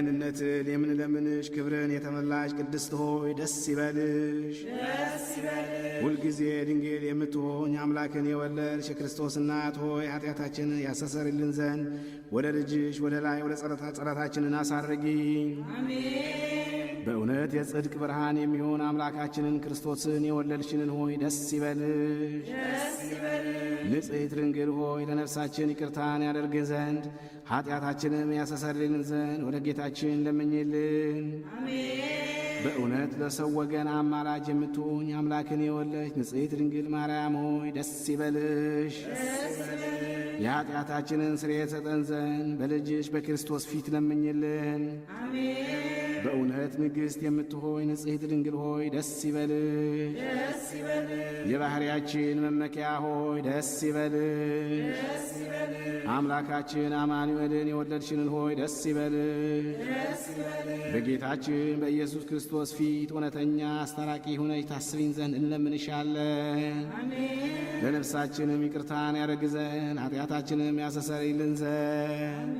ደህንነትን የምንለምንሽ ክብርን የተመላሽ ቅድስት ሆይ ደስ ይበልሽ። ሁልጊዜ ድንግል የምትሆኝ አምላክን የወለድሽ የክርስቶስ እናት ሆይ ኃጢአታችንን ያስተሰርይልን ዘንድ ወደ ልጅሽ ወደ ላይ ወደ ጸሎታችንን አሳርጊ። በእውነት የጽድቅ ብርሃን የሚሆን አምላካችንን ክርስቶስን የወለድሽንን ሆይ ደስ ይበልሽ። ንጽሕት ድንግል ሆይ ለነፍሳችን ይቅርታን ያደርግ ዘንድ ኃጢአታችንም ያስተሰርይልን ዘንድ ወደ ጌታችን ለምኝልን። በእውነት ለሰው ወገን አማላጅ የምትሆኝ አምላክን የወለድሽ ንጽሕት ድንግል ማርያም ሆይ ደስ ይበልሽ። የኃጢአታችንን ስርየት ሰጠን ዘንድ በልጅሽ በክርስቶስ ፊት ለምኝልን። በእውነት ንግሥት የምትሆይ ንጽሕት ድንግል ሆይ ደስ ይበልሽ። የባሕርያችን መመኪያ ሆይ ደስ ይበልሽ። አምላካችን አማኑኤልን የወለድሽንን ሆይ ደስ ይበልሽ። በጌታችን በኢየሱስ ክርስቶስ ፊት እውነተኛ አስታራቂ ሆነች ታስቢን ዘንድ እንለምንሻለን። ለነፍሳችንም ይቅርታን ያደርግ ዘንድ ኃጢአታችንም ያስተሰርይልን ዘንድ